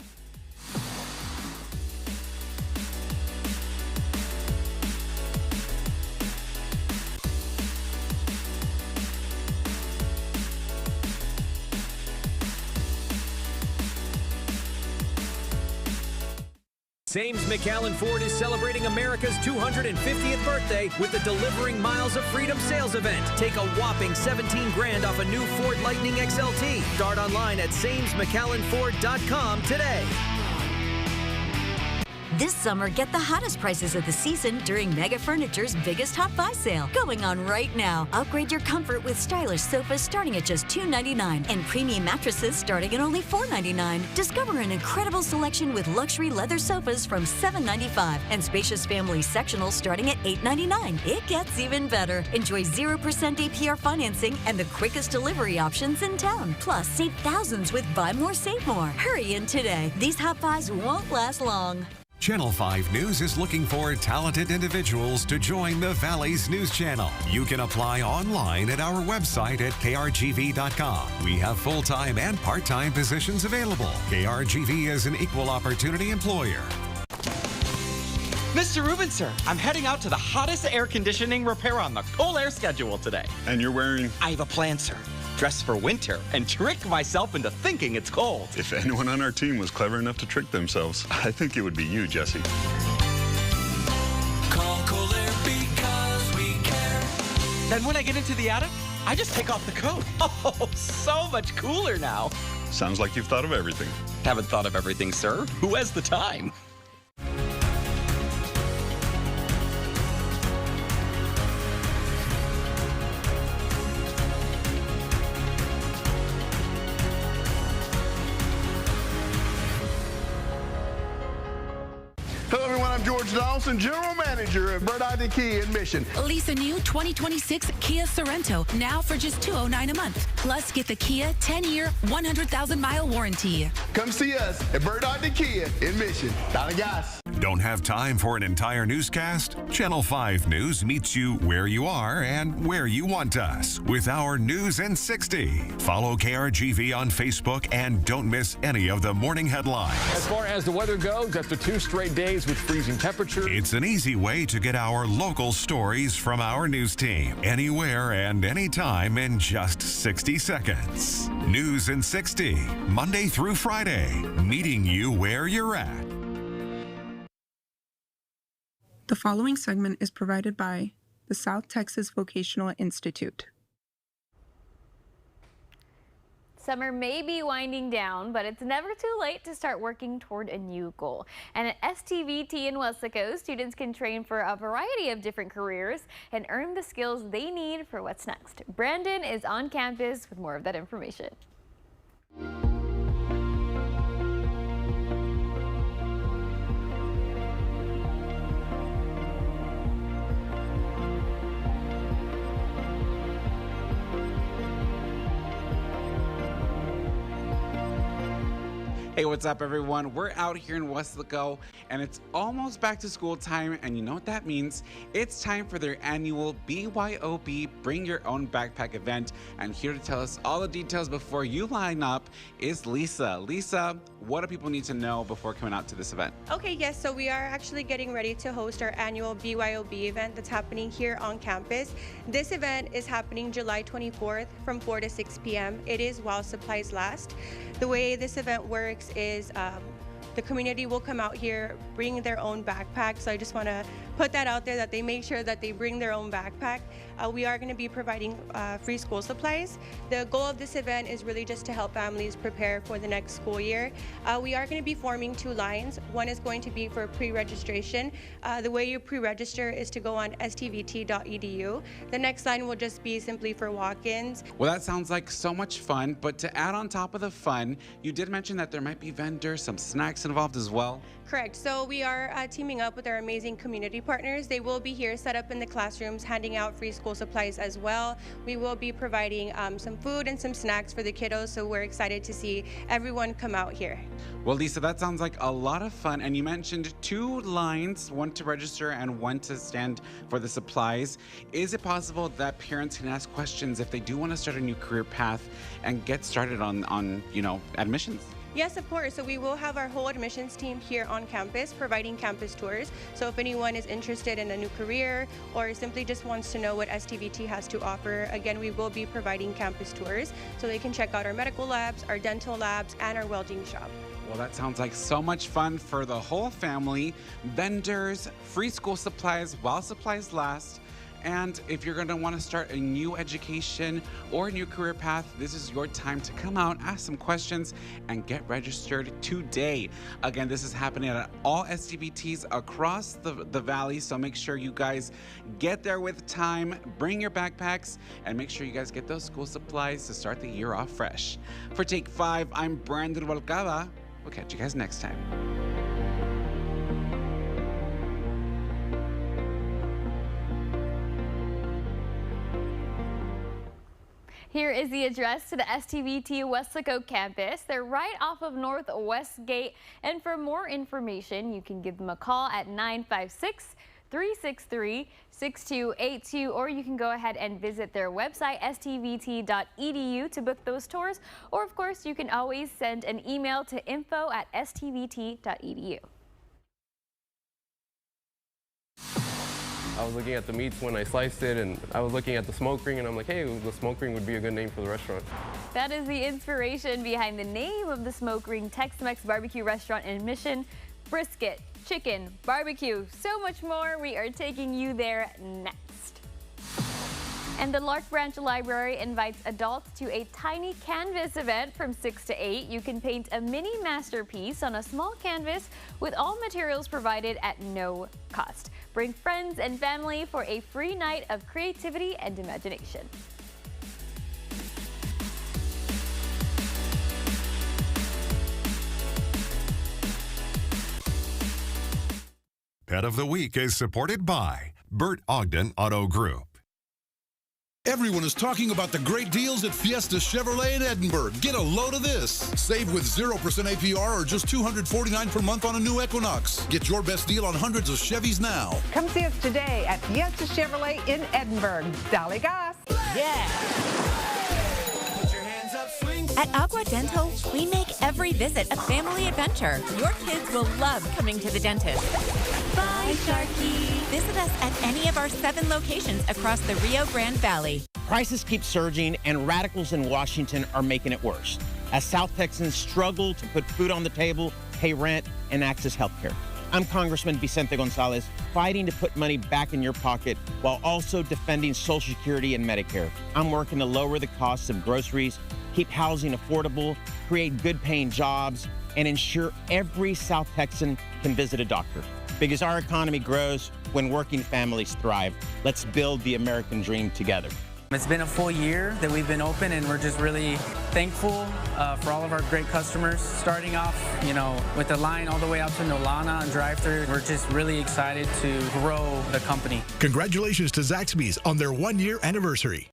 Sames McAllen Ford is celebrating America's 250th birthday with the Delivering Miles of Freedom sales event. Take a whopping $17 grand off a new Ford Lightning XLT. Start online at SamesMcAllenFord.com today. This summer, get the hottest prices of the season during Mega Furniture's biggest Hot Buy sale, going on right now. Upgrade your comfort with stylish sofas starting at just $2.99 and premium mattresses starting at only $4.99. Discover an incredible selection with luxury leather sofas from $7.95 and spacious family sectionals starting at $8.99. It gets even better. Enjoy 0% APR financing and the quickest delivery options in town. Plus, save thousands with Buy More, Save More. Hurry in today. These Hot Buys won't last long. Channel 5 News is looking for talented individuals to join the Valley's News Channel. You can apply online at our website at krgv.com. We have full-time and part-time positions available. KRGV is an equal opportunity employer. Mr. Rubin, sir, I'm heading out to the hottest air conditioning repair on the Cool Air schedule today. And you're wearing? I have a plan, sir. Dress for winter and trick myself into thinking it's cold. If anyone on our team was clever enough to trick themselves, I think it would be you, Jesse. Call Cool Air because we care. Then when I get into the attic, I just take off the coat. Oh, so much cooler now. Sounds like you've thought of everything. Haven't thought of everything, sir. Who has the time? Hello, everyone. I'm George Donaldson, General Manager at Bird Eye Kia in Mission. Lease a new 2026 Kia Sorento now for just $209 a month. Plus, get the Kia 10-year, 100,000-mile warranty. Come see us at Bird Eye Kia in Mission. Down in gas. Don't have time for an entire newscast? Channel 5 News meets you where you are and where you want us with our News in 60. Follow KRGV on Facebook and don't miss any of the morning headlines. As far as the weather goes, after 2 straight days with freezing temperatures, it's an easy way to get our local stories from our news team anywhere and anytime in just 60 seconds. News in 60, Monday through Friday, meeting you where you're at. The following segment is provided by the South Texas Vocational Institute. Summer may be winding down, but it's never too late to start working toward a new goal. And at STVT in Weslaco, students can train for a variety of different careers and earn the skills they need for what's next. Brandon is on campus with more of that information. Hey, what's up, everyone? We're out here in Weslaco, and it's almost back to school time, and you know what that means? It's time for their annual BYOB Bring Your Own Backpack event, and here to tell us all the details before you line up is Lisa. Lisa, what do people need to know before coming out to this event? Okay, yes, so we are actually getting ready to host our annual BYOB event that's happening here on campus. This event is happening July 24th from 4 to 6 p.m. It is while supplies last. The way this event works is the community will come out here, bring their own backpack. So I just want to put that out there that they make sure that they bring their own backpack. We are going to be providing free school supplies. The goal of this event is really just to help families prepare for the next school year. We are going to be forming 2 lines. One is going to be for pre-registration. The way you pre-register is to go on stvt.edu. The next line will just be simply for walk-ins. Well, that sounds like so much fun, but to add on top of the fun, you did mention that there might be vendors, some snacks involved as well. Correct. So we are teaming up with our amazing community partners. They will be here set up in the classrooms, handing out free school supplies as well. We will be providing some food and some snacks for the kiddos, so we're excited to see everyone come out here. Well, Lisa, that sounds like a lot of fun. And you mentioned 2 lines, one to register and one to stand for the supplies. Is it possible that parents can ask questions if they do want to start a new career path and get started on admissions? Yes, of course. So we will have our whole admissions team here on campus providing campus tours. So if anyone is interested in a new career or simply just wants to know what STVT has to offer, again, we will be providing campus tours so they can check out our medical labs, our dental labs, and our welding shop. Well, that sounds like so much fun for the whole family. Vendors, free school supplies while supplies last. And if you're going to want to start a new education or a new career path, this is your time to come out, ask some questions, and get registered today. Again, this is happening at all STBTs across the valley, so make sure you guys get there with time, bring your backpacks, and make sure you guys get those school supplies to start the year off fresh. For Take 5, I'm Brandon Walcava. We'll catch you guys next time. Here is the address to the STBT Weslaco campus. They're right off of Northwest Gate. And for more information, you can give them a call at 956-363-6282, or you can go ahead and visit their website, stvt.edu, to book those tours. Or, of course, you can always send an email to info@stvt.edu. I was looking at the meats when I sliced it, and I was looking at the smoke ring, and I'm like, hey, the smoke ring would be a good name for the restaurant. That is the inspiration behind the name of the Smoke Ring Tex-Mex barbecue restaurant in Mission. Brisket, chicken, barbecue, so much more. We are taking you there next. And the Lark Branch Library invites adults to a tiny canvas event from 6 to 8. You can paint a mini masterpiece on a small canvas with all materials provided at no cost. Bring friends and family for a free night of creativity and imagination. Pet of the Week is supported by Bert Ogden Auto Group. Everyone is talking about the great deals at Fiesta Chevrolet in Edinburgh. Get a load of this. Save with 0% APR or just $249 per month on a new Equinox. Get your best deal on hundreds of Chevys now. Come see us today at Fiesta Chevrolet in Edinburgh. Dale gas. Yeah. At Agua Dental, we make every visit a family adventure. Your kids will love coming to the dentist. Bye, Sharky. Visit us at any of our 7 locations across the Rio Grande Valley. Prices keep surging, and radicals in Washington are making it worse, as South Texans struggle to put food on the table, pay rent, and access health care. I'm Congressman Vicente Gonzalez, fighting to put money back in your pocket while also defending Social Security and Medicare. I'm working to lower the costs of groceries, keep housing affordable, create good-paying jobs, and ensure every South Texan can visit a doctor. Because our economy grows when working families thrive. Let's build the American dream together. It's been a full year that we've been open, and we're just really thankful for all of our great customers. Starting off, with the line all the way out to Nolana and drive-thru, we're just really excited to grow the company. Congratulations to Zaxby's on their 1-year anniversary.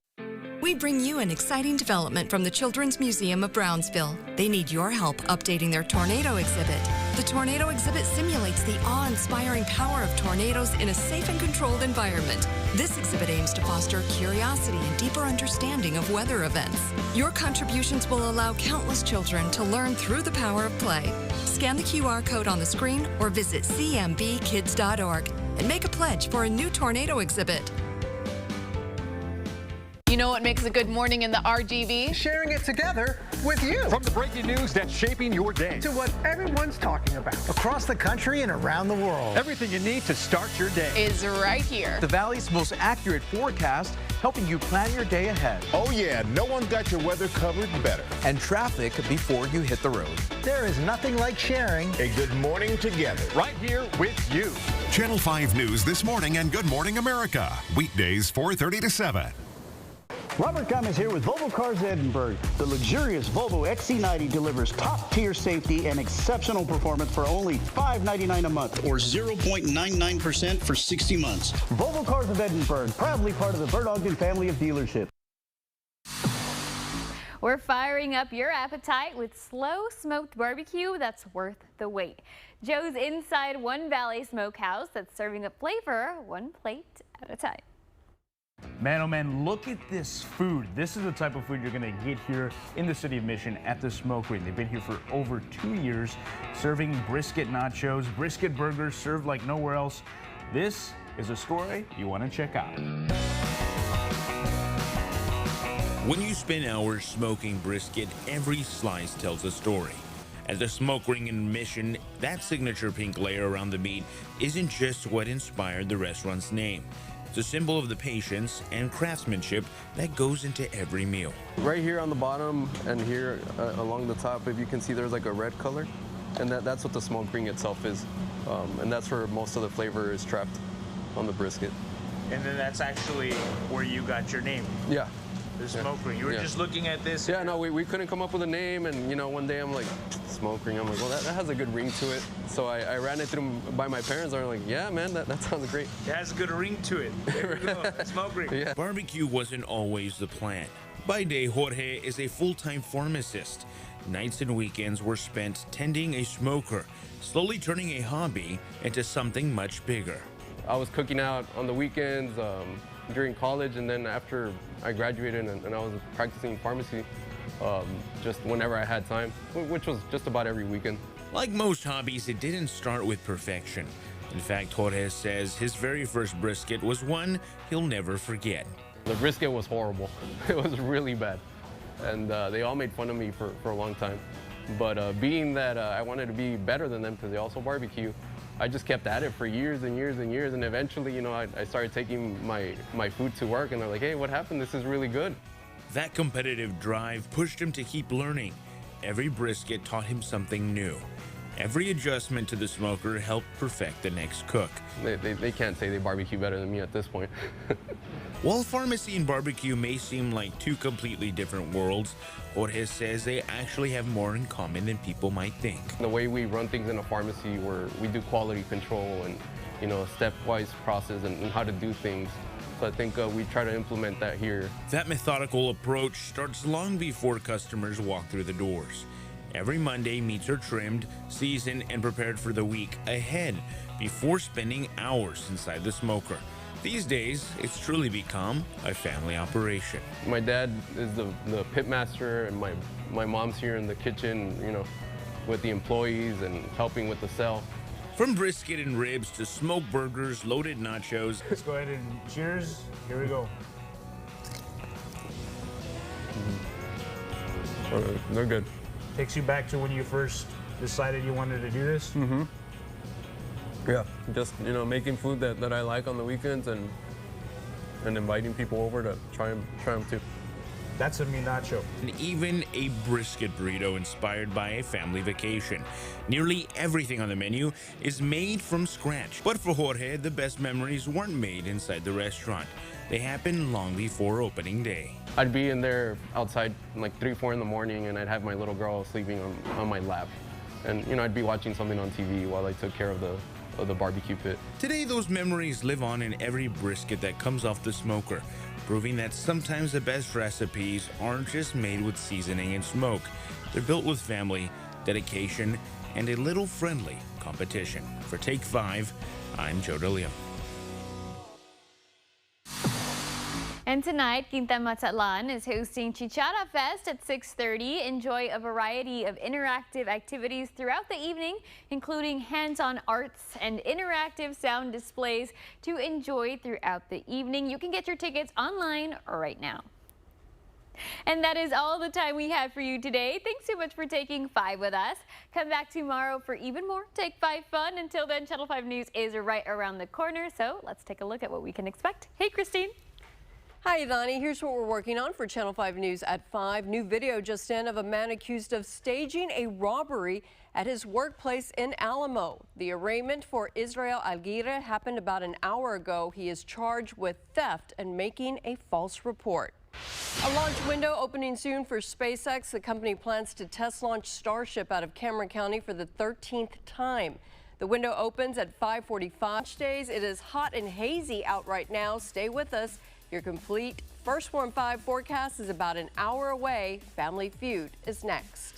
We bring you an exciting development from the Children's Museum of Brownsville. They need your help updating their tornado exhibit. The tornado exhibit simulates the awe-inspiring power of tornadoes in a safe and controlled environment. This exhibit aims to foster curiosity and deeper understanding of weather events. Your contributions will allow countless children to learn through the power of play. Scan the QR code on the screen or visit cmbkids.org and make a pledge for a new tornado exhibit. You know what makes a good morning in the RGV? Sharing it together with you. From the breaking news that's shaping your day to what everyone's talking about across the country and around the world. Everything you need to start your day is right here. The Valley's most accurate forecast, helping you plan your day ahead. Oh yeah, no one got your weather covered better. And traffic before you hit the road. There is nothing like sharing a good morning together. Right here with you. Channel 5 News This Morning and Good Morning America. Weekdays 4:30 to 7. Robert Gum is here with Volvo Cars Edinburgh. The luxurious Volvo XC90 delivers top-tier safety and exceptional performance for only $599 a month, or 0.99% for 60 months. Volvo Cars of Edinburgh, proudly part of the Bert Ogden family of dealerships. We're firing up your appetite with slow smoked barbecue that's worth the wait. Joe's inside One Valley Smokehouse that's serving up flavor one plate at a time. Man, oh man, look at this food. This is the type of food you're gonna get here in the city of Mission at the Smoke Ring. They've been here for over 2 years, serving brisket nachos, brisket burgers served like nowhere else. This is a story you wanna check out. When you spend hours smoking brisket, every slice tells a story. At the Smoke Ring in Mission, that signature pink layer around the meat isn't just what inspired the restaurant's name. It's a symbol of the patience and craftsmanship that goes into every meal. Right here on the bottom and here along the top, if you can see, there's like a red color, and that's what the smoke ring itself is. And that's where most of the flavor is trapped on the brisket. And then that's actually where you got your name. Yeah. The smoke ring. You were just looking at this. Yeah, no, we couldn't come up with a name, and you know, one day I'm like, smoke ring. I'm like, well, that has a good ring to it. So I ran it through by my parents. They're like, yeah, man, that sounds great. It has a good ring to it. There we go. Smoke ring. Yeah. Barbecue wasn't always the plan. By day, Jorge is a full-time pharmacist. Nights and weekends were spent tending a smoker, slowly turning a hobby into something much bigger. I was cooking out on the weekends during college, and then after I graduated and I was practicing pharmacy just whenever I had time, which was just about every weekend. Like most hobbies, it didn't start with perfection. In fact, Jorge says his very first brisket was one he'll never forget. The brisket was horrible. It was really bad. And they all made fun of me for a long time. But being that I wanted to be better than them because they also barbecue, I just kept at it for years and years and years, and eventually, you know, I started taking my food to work, and they're like, hey, what happened? This is really good. That competitive drive pushed him to keep learning. Every brisket taught him something new. Every adjustment to the smoker helped perfect the next cook. They can't say they barbecue better than me at this point. While pharmacy and barbecue may seem like two completely different worlds, Jorge says they actually have more in common than people might think. The way we run things in a pharmacy, where we do quality control and, you know, stepwise process and how to do things. So I think we try to implement that here. That methodical approach starts long before customers walk through the doors. Every Monday, meats are trimmed, seasoned, and prepared for the week ahead before spending hours inside the smoker. These days, it's truly become a family operation. My dad is the pit master, and my mom's here in the kitchen, you know, with the employees and helping with the sale. From brisket and ribs to smoked burgers, loaded nachos. Let's go ahead and cheers. Here we go. They're good. Takes you back to when you first decided you wanted to do this? Mm-hmm. Yeah, just, you know, making food that I like on the weekends and inviting people over to try them too. That's a meat nacho. And even a brisket burrito inspired by a family vacation. Nearly everything on the menu is made from scratch. But for Jorge, the best memories weren't made inside the restaurant. They happened long before opening day. I'd be in there outside like 3, 4 in the morning, and I'd have my little girl sleeping on my lap. And, you know, I'd be watching something on TV while I took care of the barbecue pit. Today, those memories live on in every brisket that comes off the smoker, proving that sometimes the best recipes aren't just made with seasoning and smoke. They're built with family, dedication, and a little friendly competition. For Take 5, I'm Joe DeLeon. And tonight, Quinta Mazatlan is hosting Chichara Fest at 6:30. Enjoy a variety of interactive activities throughout the evening, including hands-on arts and interactive sound displays to enjoy throughout the evening. You can get your tickets online right now. And that is all the time we have for you today. Thanks so much for taking 5 with us. Come back tomorrow for even more Take 5 fun. Until then, Channel 5 News is right around the corner, so let's take a look at what we can expect. Hey, Christine. Hi, Ivani. Here's what we're working on for Channel 5 News at 5. New video just in of a man accused of staging a robbery at his workplace in Alamo. The arraignment for Israel Aguirre happened about an hour ago. He is charged with theft and making a false report. A launch window opening soon for SpaceX. The company plans to test launch Starship out of Cameron County for the 13th time. The window opens at 5:45 days. It is hot and hazy out right now. Stay with us. Your complete First Warn 5 forecast is about an hour away. Family Feud is next.